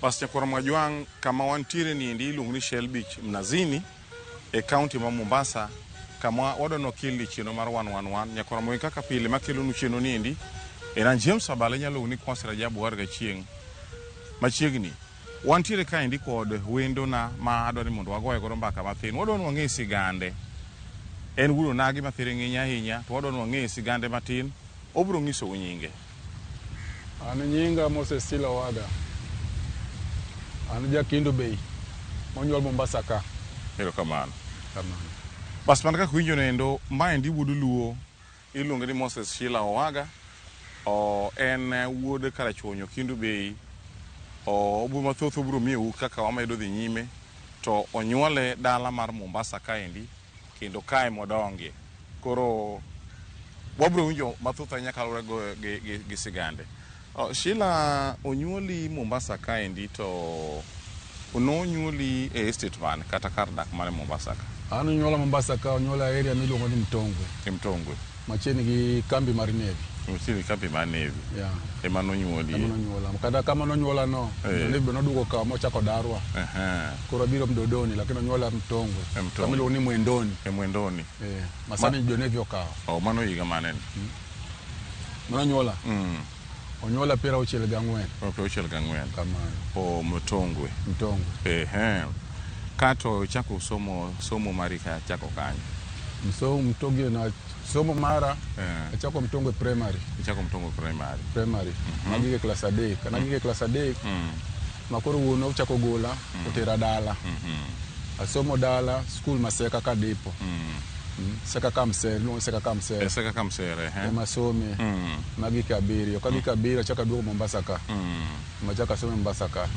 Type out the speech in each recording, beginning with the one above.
Bas Nyakwar Mwajwang kama wantiere ni ndi iluongo ni Shell Beach Mnazini e county ma Mombasa kama wadono kili chino mar 111 Nyakwar Mwajwang kaka pile makelo nu chino ni ndi ena James Abale nyalo ni Konsera Jabu warga chieng machiegni wantiere ka ndi kod wendo na ma adwani mondo wagoye godo mbaka mathin wadon wange sigande en wudo nagi mathire nginya hinya to wadon wange sigande matin obro ngiso nyinge. An nyinga Moses Sila Waga. An Jakindu Bay. Monyuol Mombasa ka. Ero kamano. Bas man ka kuinjo nendo ma ndi wudu luo iluongo ni Moses Sila Waga. O en wuod karachonyo Kindu Bay. O obu mathoth obro miu kaka wamedo dhi nyime to onyuole dala mar Mombasa kaendi kendo kae modongie. Koro wabro winjo mathoth anya kalore go gi sigande. Shila onyuoli Mombasa kaendi to ononyuoli e estate man kata kar dak mane Mombasa ka. An nyuola Mombasa ka onyola area miluongo ni Mtongwe. Mtongwe. Machiegni gi kambi mar Navy. Machiegni kambi mar Navy. Yeah. Ema nonyuoli. Ema nonyuola. Kada kama nonyuola no, Navy nodugo ka mochako darwa. Koro biro Mdodoni lakini onyola Mtongwe. Kama iluongo ni Mwendoni. Mwendoni. Masani jo Navy okawo. Mano higa mane? Mano nyuola. Onyola pera ochel gangwen. Ochel gangwen. Kamano. Mtongwe. Mtongwe. Kato chako somo marika chako kanyo. Mtongwe na somo mara chako Mtongwe primary. Chako Mtongwe primary. Magige class A. Kana gige class A. Makoro wuono chako gola otera dala. Asomo dala school Maseka ka depo. Seka kamsere, luongo Seka kamsere. Seka kamsere, Masome. Magike abiriyo. Kagike abiriyo chaka duogo Mombasa ka. Machaka some Mombasa ka.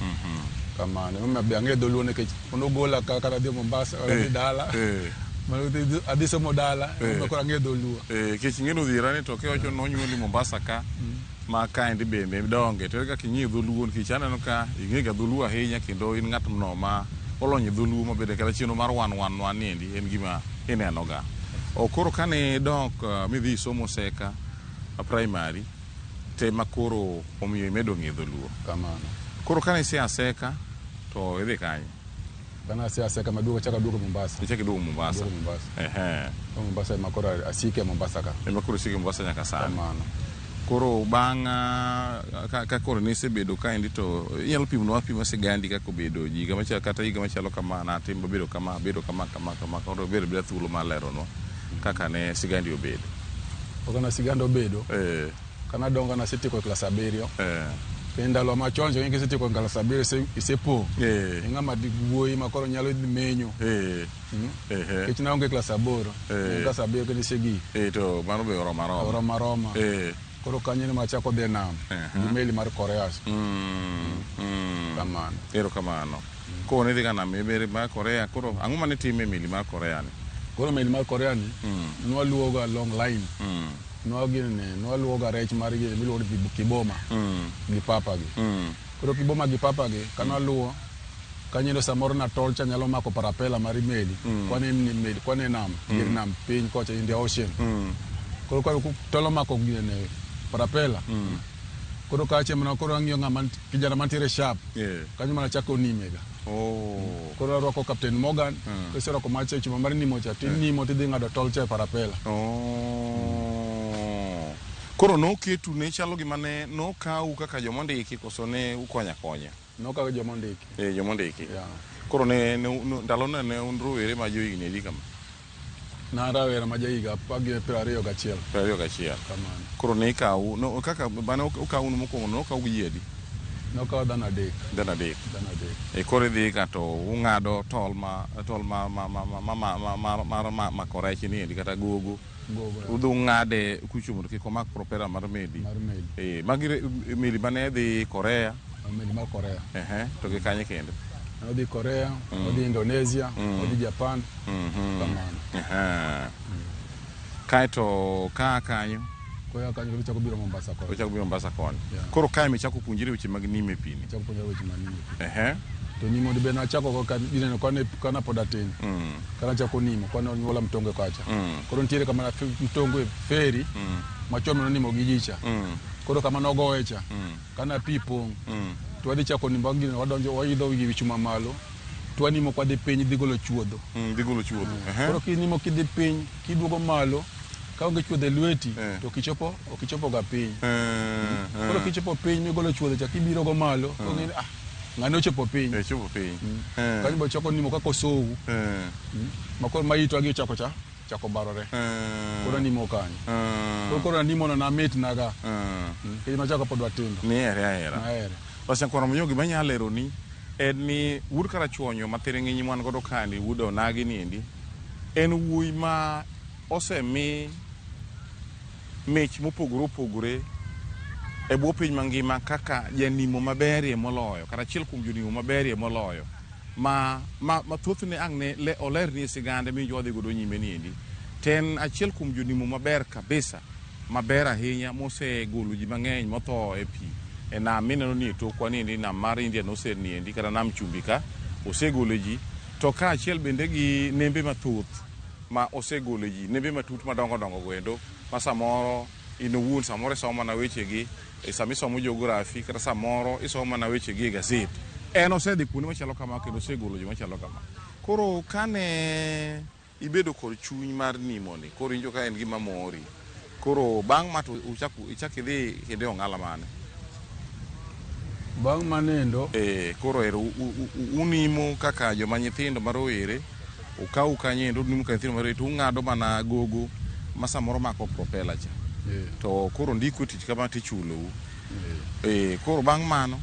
Kamano. Mimi ange doluo ne ke onogola ka kana de Mombasa ora dala. Maluti adisomo dala, makora ange doluo. Ke chingeno dhirani to ke ocho nonyuoli Mombasa ka. Ma kaendi bende donge to ka kinyi dholuo kichana no ka ingega dholuo ahinya kendo in ngat mno ma olonyo dholuo mabede kala chieno mar 111 niendi en gima ineno ga. Okoro kane dok midhi somo Seka primary te makoro omiyo medo ng'eyo luo kamano. Koro kane sia Seka to idhi kanye? Kana sia Seka maduogo chaka duogo Mombasa. Chaka duogo Mombasa. Mombasa makoro asike Mombasa ka. Makoro asike Mombasa nyaka sana. Kamano. Koro banga ka koro nise bedo kaendi to inyalo pimo sigandi kako bedo jiga machalo kata higa machalo kama na timbo bedo kama koro bedo thuolo malero no kaka ne sigandi obedo. Okana sigandi obedo. Kana donga na siti ko class abiriyo. Kenda lo machonjo ngi siti ko class abiriyo isepo. Ngama digwoi makoro nyalo dhi menyo. Kichina onge class aboro. Class abiriyo kedi segi. To mano be oro maroma. Koro kanyene machako de nam. Meli mar Korea. Kamano. Ero kamano. Ko ne diga na mebere ma Korea koro angu mane time meli mar Korea ni. Koro meli mar Korea ni no luoga long line. No gine no luoga rech mar gi miluongo ni Kiboma. Gi papa gi. Koro Kiboma gi papa gi kana luo kanyendo samoro na tolcha nyalo mako parapela mar meli. Kwane ni meli kwane nam, nam piny kocha in the ocean. Koro tolo mako gine parapela. Koro kache mna koro ang'io ng'ama kijana mantiere sharp. Kanyo mana chako nimega. Koro arwako Captain Morgan. Kesero ko mache chuma mar nimo cha tin nimo tidhi ng'ado tolcha parapela. Koro no ketu ne chalo gimane no kau kaka jomondiki koso ne ukonya. No kaka jomondiki. Jomondiki. Koro ne ndalona ne unruere ma jo igni di kama. Na rawera majahiga pagi 21. Kamano. Koro ne kau no kaka bana ukau mokwongo no kau yiedi. No kau dana dek. Koro dhi ka to ung'ado tol ma korechi ni endi kata gogo. Udhu ng'ade kuchumo kiko mak propera mar meli. Magi meli mane dhi Korea. Meli mar Korea. To gi kanye kendo. Odi Korea, odi Indonesia, odi Japan. Kamano. Kaito kanyo. Koya kanyo chako biro Mombasa koni. Chako biro Mombasa koni. Koro kae mi chako puonjire weche mag nime pini. Chako puonjire weche mag nime. To nimo di bena chako ko kanine kana podatin. Kana chako nimo kana nyola Mtongwe kacha. Koro ntiere kama na Mtongwe feri. Machomo nimo gijicha. Koro kama nogo echa. Kana pipo. to wadhi chako nimo gino wadonjo waidho wi chuma malo to wanimo kwa dhi piny dhi golo chuodho dhi golo chuodho koro kinimo kidhi piny kiduogo malo ka onge chuodho e lweti to okichopo ga piny koro kichopo piny migolo chuodho cha kibiro go malo to ng'eni ng'ani ochopo piny kanyo bo chako nimo kaka osowu makoro maitwa gi chako barore koro nimo kanyo koro nimo no namit naga kendo machako pod watindo ni ahera bas ancora mio gima nyalo lero ni en ni wud karachuonyo mathere ng'inyi mwan godo kani wud onagi niendi en wuoyi ma osemi mich mopogore opogore e bwo piny mangima kaka janimo maberie moloyo kata achiel kuom jonimo maberie moloyo ma thothne ang' ne oler ni sigande mi jodhi godo nyime niendi ten achiel kuom jonimo maber kabisa maber ahinya mosegolo ji mang'eny motho e pi e nam mineno ni tokwa niendi nam mar Indian Ocean niendi kata nam chumbi ka osegolo ji to ka achiel bende gi nembe mathoth ma osegolo ji nembe matut madongo dongo gwendo ma samoro inowuon samoro isomo mana wechegi sami somo geography kata samoro isomo mana wechegi e gaset en osedhi kuonde machalo kama kendo osegolo ji machalo kama koro kane ibedo kod chuny mar nimo ni koro injo ka en gima mori koro bang' ma to ichak idhi kende ong'ala mane bang' manendo koro ero unimo kaka joma nyithindo marowere ukau kanyendo unimo ka nyithindo marowere to ung'ado mana gogo ma samoro mako propela cha to koro ndiko tich kama tichulou koro bang' mano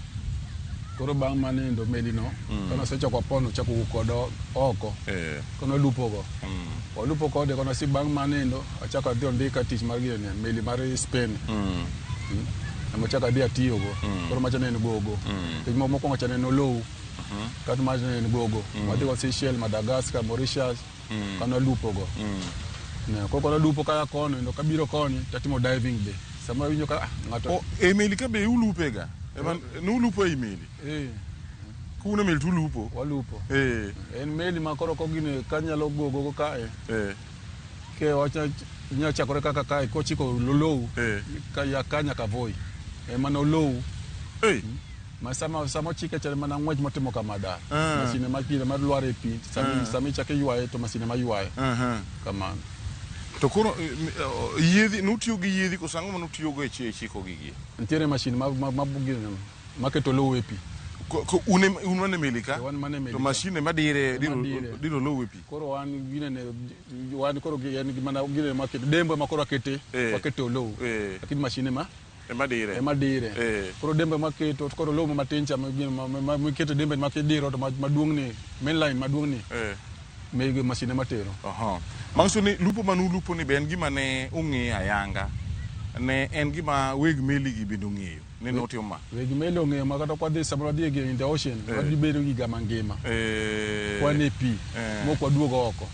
koro bang' manendo melino kono sechako pono chako kodo oko kono lupogo olupo kode kono si bang' manendo achako adhi ndika tich mar gine meli mar Spain amachaka dhi atiyogo koro macha neno gogo tich mokwongo cha neno low kata macha neno gogo wadhi go Seychelles, Madagascar, Mauritius kono lupogo koro kono lupo kaya kono ndo kabiro koni tatimo diving be sama winjo ka ng'ato meli ka be ulupega nulupo e meli kuna meli tulupo walupo en meli ma koro kogine kanyalo gogo kae ke wacha nya chakore kaka kae kochiko lolow kaya kanya kavoi mano low ma sama chike chale mana ng'wech motimo kamada masine mapile mar lware pi sami chake ywaye to masine maywaye kamano to koro yedhi nutiyo gi yedhi ko sango manutiyo go e chiko gigi ntiere machine mabugino maketo low e pi ko un mane melika to machine madire diro low e pi koro wan gine ne wan koro gen gimana gine maketo dembe makoro akete waketo low lakini machine madire koro dembe maketo koro low matincha maketo dembe makediro to maduongni mainline maduongni mege machine matero mangso ni lupo manu lupo ni ben gima ne ung'e ayanga ne en gima weg meli gi bendo ng'eyo ne notimo ma weg meli ong'eyo ma kata kwa dhi samoro dhi in the ocean wadhi bedo gi gama ngima kwa ne pi mokwa duogo oko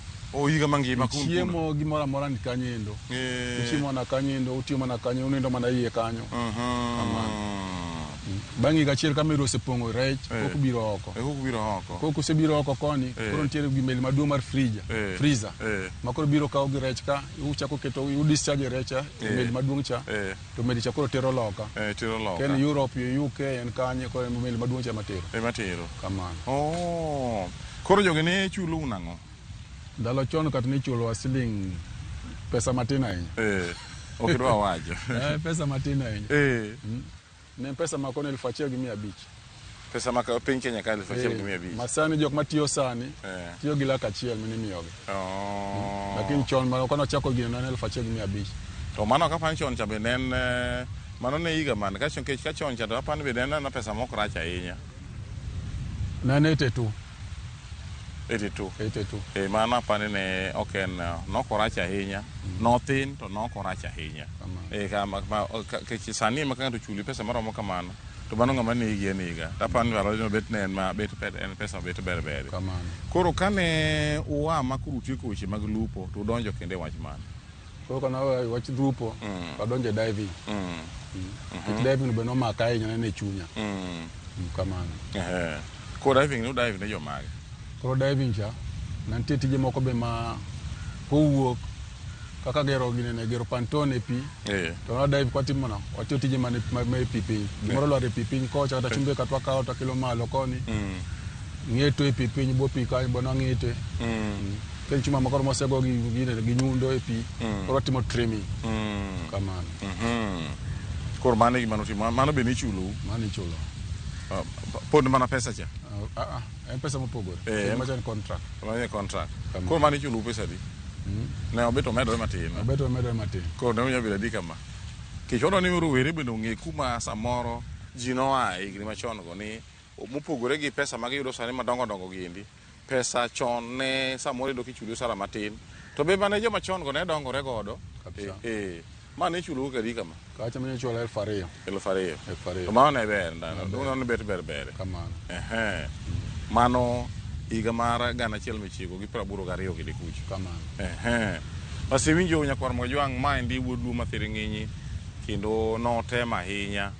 higa mangima chiemo gimoro amora ni kanyendo chiemo na kanyendo utiyo na kanyo unindo mana iye kanyo bangi gachiel kamero osepong'o rech kokubiro oko kokusebiro oko koni koro ntiere gimeli maduong' mar freezer makoro biro kawo gi rech ka uchako keto discharge rech meli maduong' cha to meli cha koro tero loka ken Europe UK en kanye koro meli maduong' cha matero kamano koro joge ne chulo unang'o ndalo chon kata ne chulo siling pesa matin ahinya okidwa wacho pesa matin ahinya ne pesa makone 1,500 pesa maka piny Kenya ka 1,500 masani jok matiyo sani tiyo gi laka achiel mane miyogi lakini chon kono chako gino ne 1,500 to mano ka pan chon cha be nen mano ne higa man ka chon cha to pan be nen na pesa moko rach ahinya nene 82 mano pan ne oken nokorach ahinya nothin to nokorach ahinya ke sani ma kanto chuli pesa maromo kamano to mano ng'ama negi en higa tapan waro bet nen ma bet en pesa bet ber kamano koro kane uwa makuru tieko weche mag lupo to donjo kende wach man koro kana wach lupo adonjo diving diving be no maka ahinya ne chunya kamano ko diving no dive ne jomage koro diving cha nantie tije moko be ma kowuok kaka gero gine gero pantone pi to na dai kwatimo no watio tije mane pipi gimoro lware pipi kocha kata chumbe katwa kao ta kilo malo koni ng'eto e pipi bo pi ka bo na ng'ete ken chuma makoro mosego gine ginyundo e pi koro timo trimming kamano koro mane gimano timo mano be ni chulo pod mana pesa cha en pesa mopogore macha contract koro mane chulo pesa di ne obeto medore matin koro ne onyabira di kama kichodo ni rowere bende ong'e kuma samoro ji noa higni machon go ni mopogore gi pesa magiyudo sani madongo giendi pesa chon ne samoro ido kichulo sara matin to be mane joma chon go ne dongore godo mane chulo kadi kama kacha mane chulo 2,000 mano ne ber ndano non bet ber kamano mano higa mar 1982 gi dikuch kamano wasewinjo nyakwar Mojwang' ma endi wuodu mathiri ng'inyi kendo notema ahinya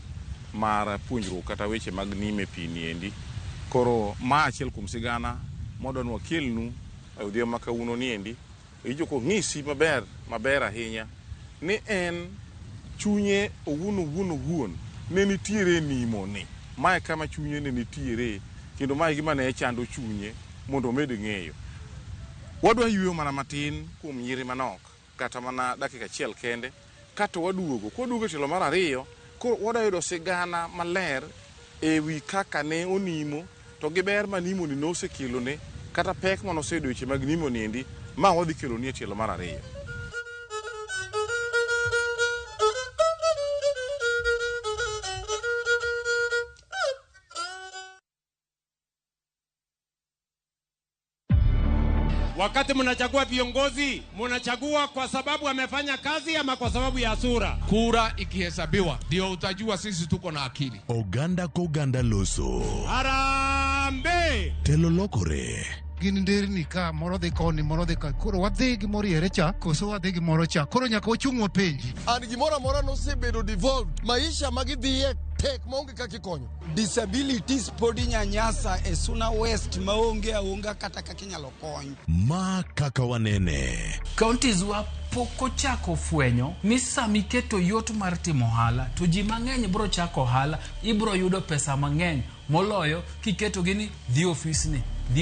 mar puonjruok kata weche mag nime pi niendi koro ma achiel kuom sigana modonwa kelnu e odhiambo ma kawuono niendi ijo ko ng'isi maber ahinya ni en chunye owuon ne nitiere nimo ni mae kama chunye ne nitiere kendo mae gima ne chando chunye mondo omed ng'eyo wadwa yweyo mana matin kuom nyiri manok kata mana dakika achiel kende kata waduogo tielo mar ariyo koro wadwa yudo sigana maler e wi kaka ne onimo to gi ber ma nimo ni nosekelone kata pek manoseyudo weche mag nimo niendi ma wadhi keloni e tielo mar ariyo. Wakati mnachagua viongozi, mnachagua kwa sababu amefanya kazi ama kwa sababu ya sura? Kura ikihesabiwa ndio utajua sisi tuko na akili. Oganda koganda loso. Harambe! Telo lokore. Gin nderni ka moro dhi koni moro dhi ka koro wadhi gimoro yere cha koso wadhi gimoro cha koro nyaka wachung' wapenji an gimoro amora nosebedo devolved maisha magidhiye tek maonge kaka ikonyo disabilities pod inyanyasa e Suna West maonge aonga kata kaka inyalo kony ma kaka wanene counties wa poko chako fwenyo ni sami keto yot mar timo hala to ji mang'eny bro chako hala ibro yudo pesa mang'eny moloyo kiketo gini dhi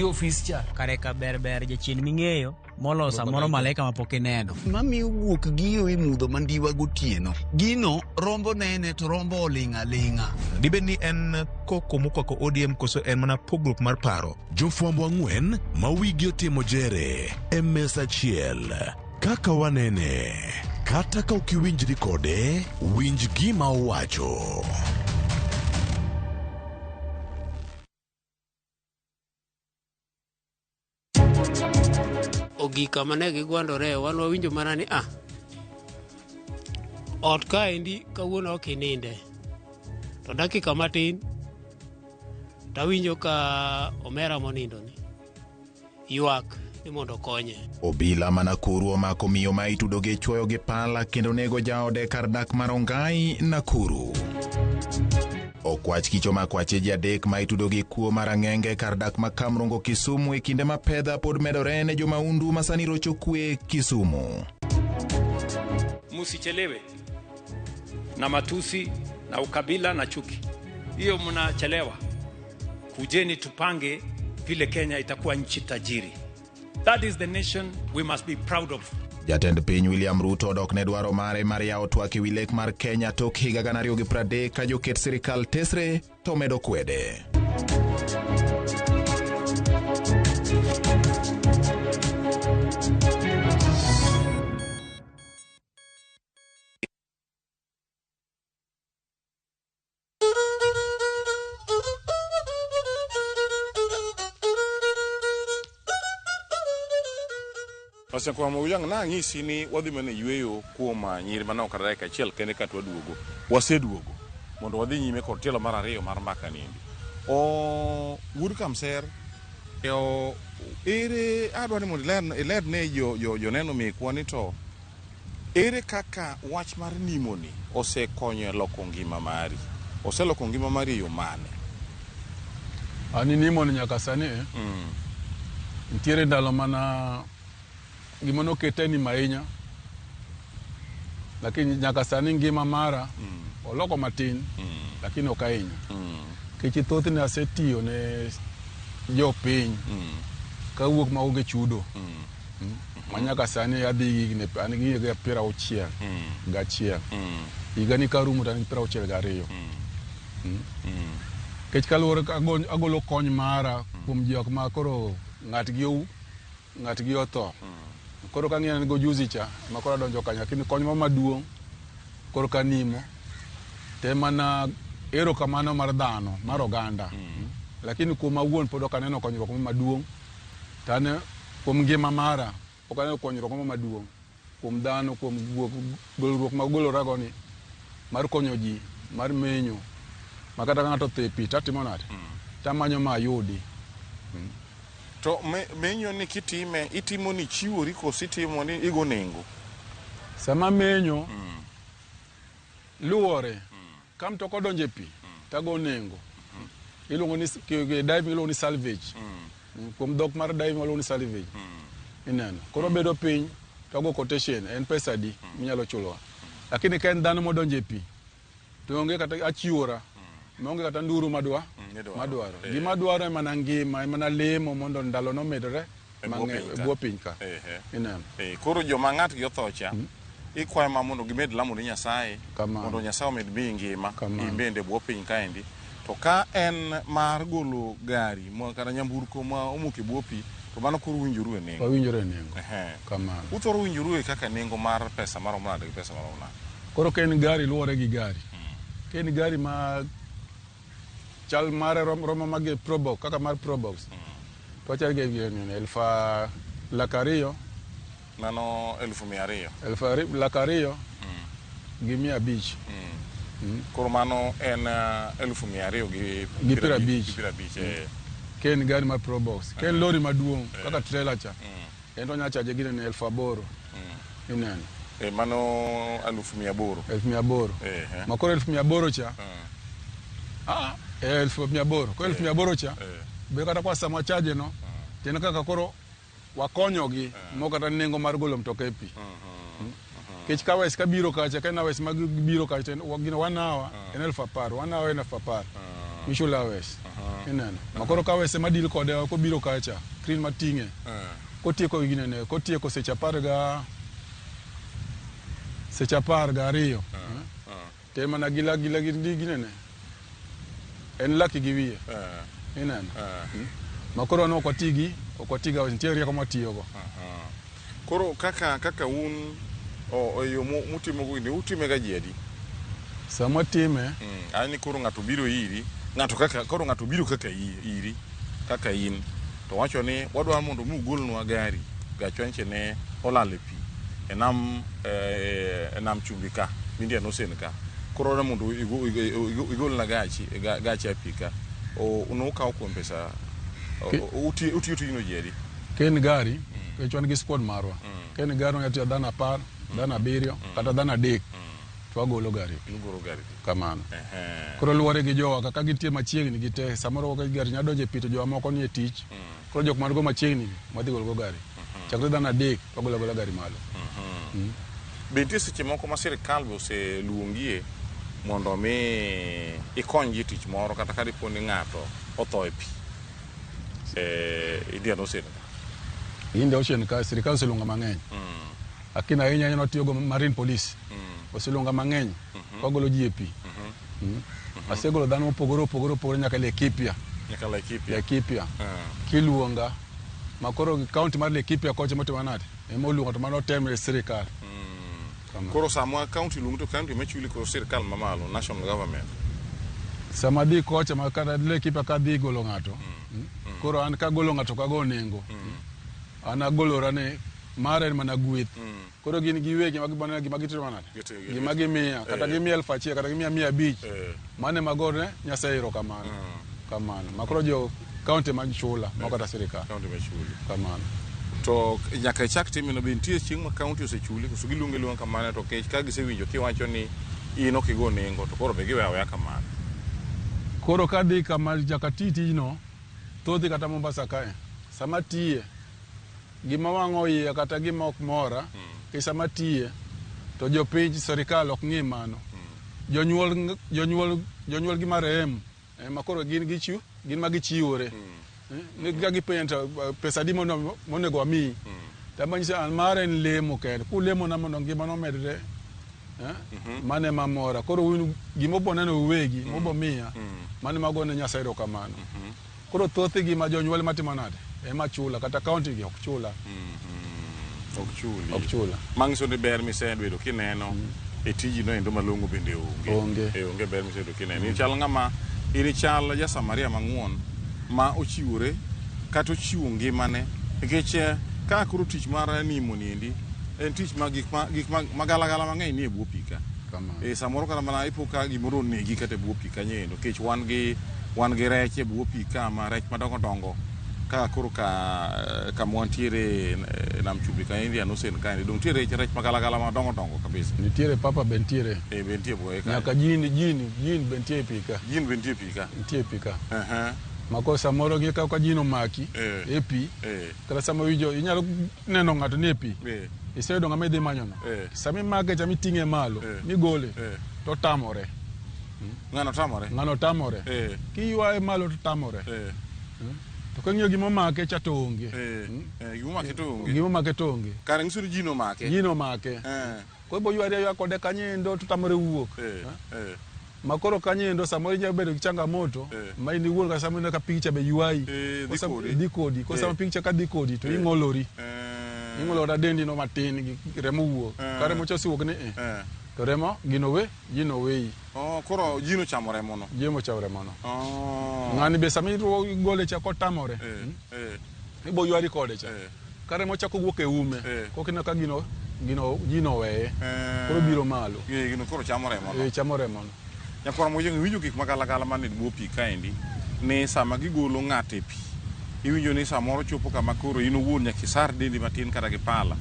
office cha kareka berber jachien ming'eyo molo samoro malaika mapok ineno mami wuok giyo imudho mandiwa gotieno gino rombo nene to rombo oling'a dibeni en koko mokwako ODM koso en mana pogruok mar paro jofwambo ang'wen ma wigi otimo jere e mesa achiel kaka wanene kata ka ukiwinjri kode winj gima owacho. Ogika mane gigwandore wan wawinjo mana ni ot ka endi kawuono ok ininde to dakika matin tawinjo ka omera monindo ni ywak ni mondo konye. Obila ma Nakuru omako miyo ma itudo gi chwoyo gi pala kendo nego jaode kar dak mar Ongai, Nakuru. Okwach kicho makwache ji adek ma itudo gi kuo mar ang'enge kar dak ma Kamrongo, Kisumu e kinde ma pedha pod medore ne jomaundu ma sani rocho kwe Kisumu. Musichelewe na matusi na ukabila na chuki, hiyo mnachelewa. Kujeni tupange vile Kenya itakuwa nchi tajiri. That is the nation we must be proud of. Jatend piny William Ruto dok ne dwaro mare mar yawo twak ewi lek mar Kenya tok higa 2030 ka joket sirikal tesre to medo kwede. Pasa kwa Mojwang' na ng'isi ni wadhi mane yweyo kuom nyiri manok kata dakika achiel kende ka twaduogo. Waseduogo mondo wadhi nyime kod tielo mar ariyo mar mbaka niendi. Wood Kamser ere adwani mondo iler ne joneno mekwa ni to ere kaka wach mar nimo ni osekonyo e loko ngima mari. Oseloko ngima mari yo mane? Ani nimo ni nyaka sani ntiere ndalo mana gimono keteni mainya lakini nyaka sani ngima mara oloko matin lakini ok ahinya kech thothne asetiyo ne jopiny kawuok maonge chudo manyaka sani adhi an gi 61 higa ni karumo to an gi 62 kech kaluwore agolo kony mara kuom jok ma koro ng'atgi otho koro kang'iyo ni go juzi cha ma koro adonjo kanyo lakini kony maduong' koro kanimo te mana erokamano mar dhano mar oganda lakini kuom awuon pod ok aneno konyruok maduong' tane kuom ngima mara ok aneno konyruok maduong' kuom dhano kuom golruok magolorago ni mar konyo ji mar menyo makata ng'ato dhi pi tatimo nade tamanyo mayudi to menyo ni kitime itimo ni chiwori koso itimo ni igo nengo sama menyo luwore ka mtoko odonjo e pi tago nengo iluongo ni diving iluongo ni salvage kuom dhok mar diving iluongo ni salvage ineno koro bedo piny tago quotation en pesa di minyalo chulowa lakini ka en dhano modonjo e pi to onge kata achiwora maonge kata nduru madwaro gima dwaro mana ngima mana lemo mondo ndalo no medore bwo piny ka ineno koro joma ng'atgi otho cha ikwayo ma mondo gimed lamo ne Nyasaye mondo Nyasaye omed miyi ngima bende bwo piny kaendi to ka en mar golo gari kata nyamburko ma omuke bwo pi to mano koro winjoru e nengo wawinjore nengo kamano uthoro winjoru e kaka nengo mar pesa maromo nade gi pesa maromo nade koro ka en gari luwore gi gari ka en gari ma chal mare romo mage probox kaka mar probox to achal ge $200,000 mano 200,000 $200,000 gi 500 koro mano en 200,000 gi 50 ken gari mar probox ken lori maduong' kaka trailer cha en to nyachaje gine ne 8,000 ineno mano 800,000 makoro 800,000 cha 1,800 ko 1,800 cha be kata kwa sama chaje no tena kaka koro wakonyogi mo kata nengo mar golo mtoka e pi kech kawes kabiro kacha kana wes mag biro kacha gina wanawa en 10,000 wanawa en 10,000 mishula wes ineno makoro kawes madil kode ko biro kacha clean matinge kotieko gine ne kotieko secha 12 te mana gila gine ne en laki gi wiye ineno makoro no okwatiga nitie rieko matiyogo koro kaka un yo mutimogo ni utime ga jadi sama time ani koro ng'ato biro iri ng'ato biro kaka iri kaka in to wacho ni wadwa mondo mugolnwa gari gachwanche ne olale pi enam chumbi ka bindi anosen ka koro na mondo igolna gachi apika unuka kuom pesa utiyo tijno jadi ken gari kechwan gi squad marwa ken gari onyatiyo dhano 10 dhano 7 kata dhano 3 to wagolo gari kamano koro luwore gi jowa kaka gitie machiegni gite samoro gari nyadonjo e pi to jowa moko nie tich koro jok man go machiegni madhi golo gari chakre dhano 3 wagolo gari malo bentie seche moko ma sirikal be oseluongie mondo mi ikony ji tich moro kata ka dipo ni ng'ato otho e pi Indian Ocean ka sirikal oseluonga mang'eny lakini ahinya notiyogo marine police oseluonga mang'eny kogolo ji e pi asegolo dhano mopogore nyaka Laikipia kiluonga makoro kaunti mar Laikipia kocha motimo nade ema oluongo to mano temre sirikal koro sama kaunti luongo to kaunti machuli koro sirikal mamalo national government sama di kocha makata Laikipia ka dhi golo ng'ato koro an ka golo ng'ato kago nengo an agolora ne mara en mana gweth koro gin giwegi magibana gima gitimo nade gima gimiya kata gimiya 1,000 kata gimiya 500 mane magore Nyasaye ero kamano makoro jo kaunti machula makata sirikal kaunti machuli kamano to nyaka chak timino be nitie chieng' ma kaunti osechuli koso giluonge kamano to kech ka gisewinjo kiwacho ni in ok igo nengo to koro be giweya kamano koro kadhi kama jakati tijno todhi kata Mombasa kae sama tiye gima wang'o iye kata gima ok mora sama tiye to jopiny serikal ok ng'i mano. Jonyuol gi marehemu ema koro gin ma gichiwore. Ne gipenjo pesa di monego wamiyi. Tamanyisa an mare en lemo kende. Kulemo na mondo ngimano omedre. Mane mamora. Koro un gimobo neno uwegi, mobo miya. Mane magone Nyasaye erokamano. Koro thoth gi ma jonyuol matimo nade ema chula kata kaunti gi ok chula. Ok chula. Mangiso ni ber misebedo kineno e tijino endo malongo bende onge. Onge ber misebedo kineno. Ni chal ng'ama ini chal ja Samaria mang'won ma ochiwore kata ochiwo ngimane nikech ka koro tich mar nimo niendi en tich ma gik magalagala mang'eny ni e bwo pi ka. Samoro kata mana ipo ka gimoro negi kata e bwo pi kanyo endo nikech wan gi rech e bwo pi ka ma rech madongo dongo ka koro ka mwantiere nam chumbi ka Indian Ocean ka dong tiere rech magalagala madongo dongo kabisa. Nitiere papa bentiere. Bentie bwo ka. Nyaka jin bentie pi ka. Jin bentie pi ka. Bentie pi ka. Mako samoro gi ka jino maki e pi. Kala samo wijo inyalo neno ng'ato ni e pi. Isedo ng'ama idhi manyono. Sami mage chami ting'e malo ni gole to tamore. Ng'ano tamore. Kiywae malo to tamore. To kang'iyo gimo make cha to onge. Gimo make to onge. Kare ng'isuru jino make. Jino make. Ko bo ywari kode kanyendo to tamore wuok. Makoro kanyendo samoro nya bedo changamoto ma ini wuon ka samoro ka picha be ywai. Dikodi. Ko samoro picha ka dikodi to ing'olori. Ing'olora dendi no matin gi remo wuok. Kare mo chosi wuok ni to remo jino wei. Koro jino chamo remo no. Jino chamo remo no. Ng'ani be samiro gole cha ko tamore. Ibo ywari kode cha. Kare mo chako wuok e ume. Ko kina ka jino weye. Koro biro malo. Gino koro chamo remo no. Chamo remo no. Nyakora winjo gik magalagala man e bwo pi kaendi ni sama gigolo ng'ato e pi iwinjo ni samoro chopo kama koro in owuon nyaka isar dendi matin kata gi pala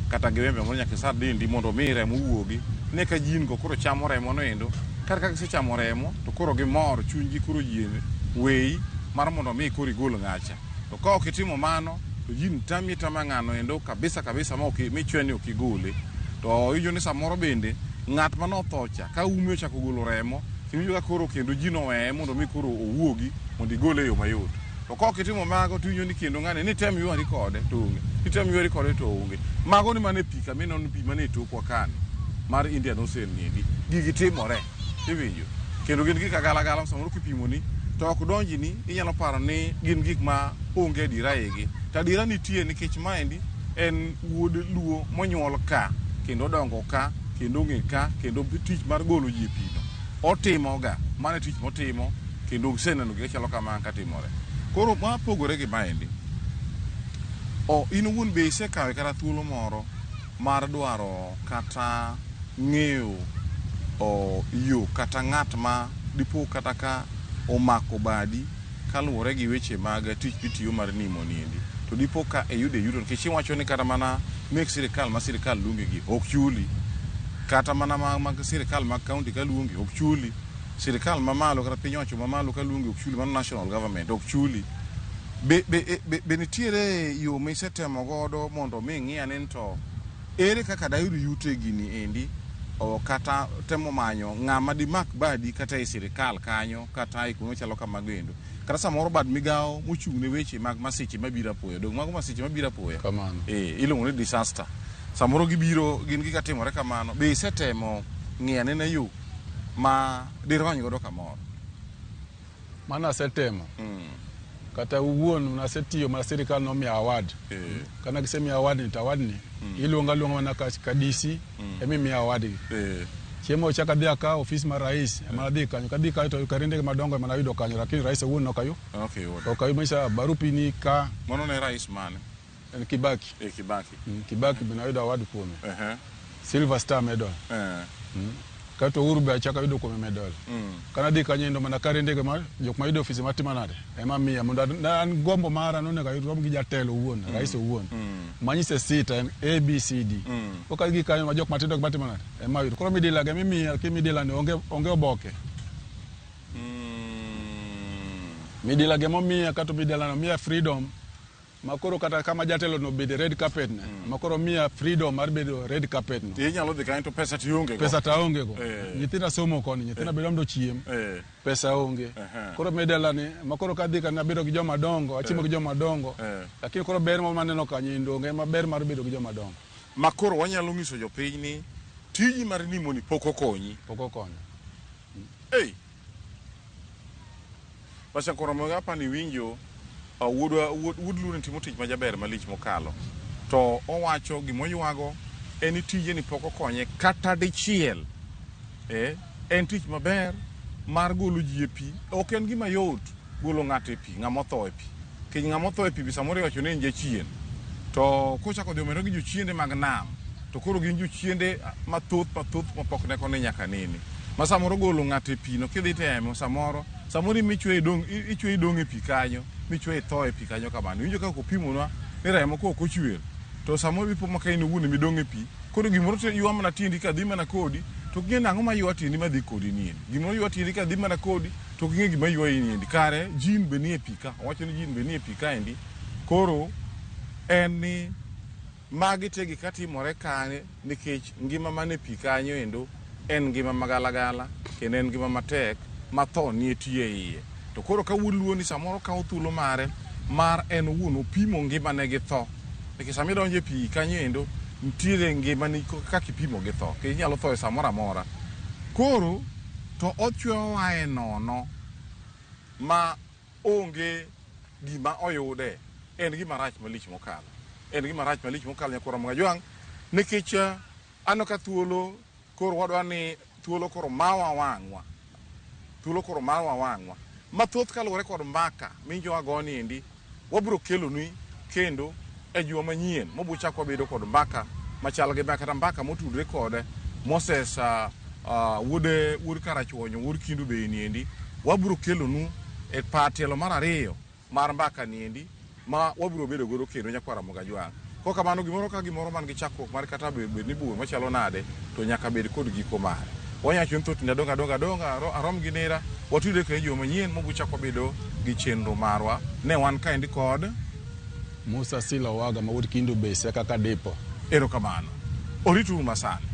kata gi wembe mondo nyaka isar dendi mondo mi remo wuogi ne ka jin go koro chamo remo no endo kar ka gisechamo remo to koro gimor chunygi koro yiene wei mar mondo mi koro igol ng'acha to ka ok itimo mano to jin tama ng'ano endo kabisa ma ok michweni ok igole to iwinjo ni samoro bende ng'at manotho cha ka ume ochako golo remo tiwinjo ka koro kendo jino weye mondo mi koro owuogi mondo igole e yo mayot to ka ok itimo mago tiwinjo ni kendo ng'ane ni tem ywari kode to onge item ywari kode to onge mago ni mane pi ka minono pi mane tokwa kani mar Indian Ocean niendi gigi timore iwinjo kendo gin gik agalagala samoro kipimo ni to ok donji ni inyalo paro ni gin gik ma onge adira igi to adira nitie nikech maendi en wuod luo monyuol ka kendo dongo ka kendo ng'e ka kendo tich mar golo ji e pino otimoga mane tich motimo kendo giseneno gik chalo kamano katimore koro mapogore gi maendi in wuon be isekawe kata thuolo moro mar dwaro kata ng'eyo yo kata ng'at ma dipo kata ka omako badi kaluwore gi weche mag tich mitiyo mar nimo niendi to dipo ka yudo nikech iwacho ni kata mana mek sirikal ma sirikal luonge gi ok chuli kata mana mag sirikal mag kaunti ka luongi ok chuli sirikal mamalo kata piny owacho mamalo ka luongi ok chuli mano national government ok chuli be nitiere yo ma isetemo godo mondo mi ng'i ane to ere kaka dayud yute gini endi kata temo manyo ng'ama dimak badi kata e sirikal kanyo kata e kuno chalo kamago endo kata samoro bad migawo mochung' ne weche mag masiche mabiro apoya dong mago masiche mabiro apoya iluongo ni disaster samoro gibiro gin gikatimore kamano be isetemo ng'iane na yo ma dirony godo kamoro mana asetemo kata uwuon nasetiyo ma sirikal nomiya award kana gisemiya award ni tawad ni iluonga mana ka DC emimiya award gi chiemo chaka dhia ka ofis mar rais ema dhi kanyo kadhi kayo to karinde madongo mana yudo kanyo lakini rais owuon nokayo okayo maisha barupi ni ka mono ne rais mane en Kibaki Kibaki bina yudo award kuome Silver Star medal kato Uhuru be achaka yudo kuome medal kana dhi kanyo ndo mana karinde ma jok ma yudo ofis matima nade ema miya mondo an gombo mara no ne ka yudo gi jatelo owuon rais owuon manyise sita en ABCD oka gi kanyo ma jok matindo matima nade ema yudo koro midila ga mimiya kimidila ne onge oboke midila ga momiya kato midila no miya freedom makoro kata kama jatelo no bede red carpet ne makoro mia freedom mar bedo red carpet no inyalo dhi kanyo to pesa tionge go pesa taonge go nyithinda somo koni nyithinda bedo ndo chiem pesa onge koro medela ni makoro kadhi kana bedo gi joma dongo achimo gi joma dongo lakini koro ber mo maneno kanyo ndonge maber mar bedo gi joma dongo makoro wanyalo nyiso jopiny ni tiji mar nimo ni pok okonyi Pasha koromo gapa ni winjo wuod Lune timo tich majaber malich mokalo to owacho gimoywago en tije ni pok okonye kata dichiel en tich maber mar golo ji e pi ok en gima yot golo ng'ato e pi ng'ama otho e pi kech ng'ama otho e pi samoro iwacho ni en jachien to kochako dhi omero gi jochiende mag nam to koro gin jochiende mathoth mapok ne koni nyaka nini ma samoro golo ng'ato e pi no kidhi temo samoro michwe idong' e pi kanyo michwe itho e pi kanyo kamano winjo kaka opimonwa ni remo ko ok ochwer to samoro ipo maka in owuon midong' e pi koro gimoro to ywa mana tiendi kadhi mana kodi to king'e nang'o ma ywa tiendi madhi kodi niendi gimoro ywa tiendi kadhi mana kodi to king'e gima ywa niendi kare jin be nie pi ka owacho ni jin be nie pi kaendi koro en ni magi te gik katimore kane nikech ngima mane pi kanyo endo en ngima magalagala kendo en ngima matek matho nie tie iye to koro ka wuod Luo ni samoro kawo thuolo mare mar en owuon opimo ngimane gi tho nikech sama idonjo e pi kanyo endo nitiere ngimani kaka ipimo gi tho kendo inyalo tho e samoro amora koro to ochweyo wae nono ma onge gima oyude en gima rach malich mokalo nyakoro Mwajwang nikech ano ka thuolo koro wadwa ni thuolo koro mawa wang'wa mathoth kaluwore kod mbaka minjowa goni endi wabiro keloni kendo e juma manyien mobu chako bedo kod mbaka machal gi kata mbaka motudre kod Moses wuod Karachuonyo wuod Kindu Bei niendi wabiro kelonu e patielo mar ariyo mar mbaka niendi ma wabiro bedo godo kendo nyakwara Mwajwang ko kamano gimoro ka gimoro man gi chakruok mar kata bed ni bur machalo nade to nyaka bed kod giko mare wanyacho thoth ni donga arom gi nera watude ka juma manyien mobu chako bedo gi chenro marwa ne wan kaendi kod Musa Sila Waga ma wuod Kindu Bei kaka depo erokamano oritu masani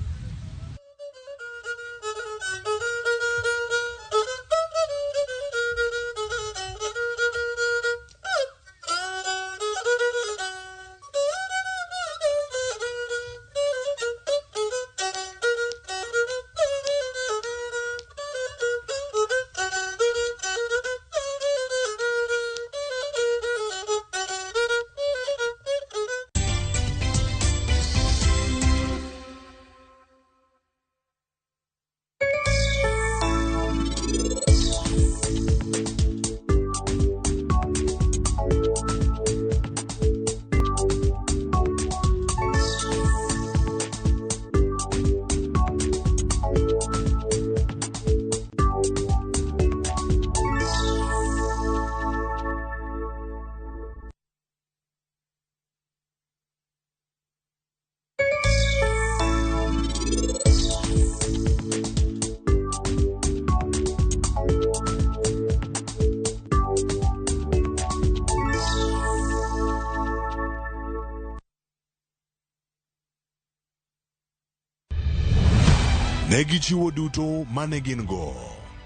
Negi chiwo duto mane gin go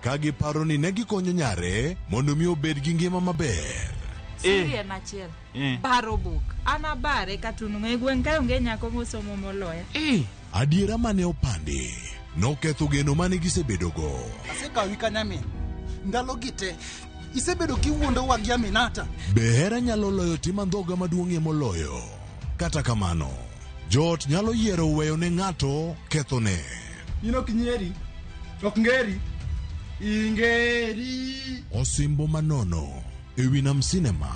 kagi paro ni negi konyo nyare mondo mi obed gi ngima maber. Siria nachiel. Baro buk. Ana bare katunu ng'egwen kayo nge nyako mosomo moloya. Adiera mane opandi noketho geno mane gisebedo go. Asekawi kanyami. Ndalo gite. Isebedo kiwuondo wagi Aminata. Behera nyalo loyo tima ndhoga maduong'ie moloyo. Kata kamano, Jot nyalo yiero weyo ne ng'ato kethone. Kinyeri. Ok ngeri. Ingeri. Osimbo manono ewi Nam Cinema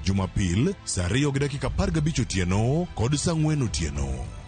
Jumapil saa 2:15 otieno kod saa 4 otieno.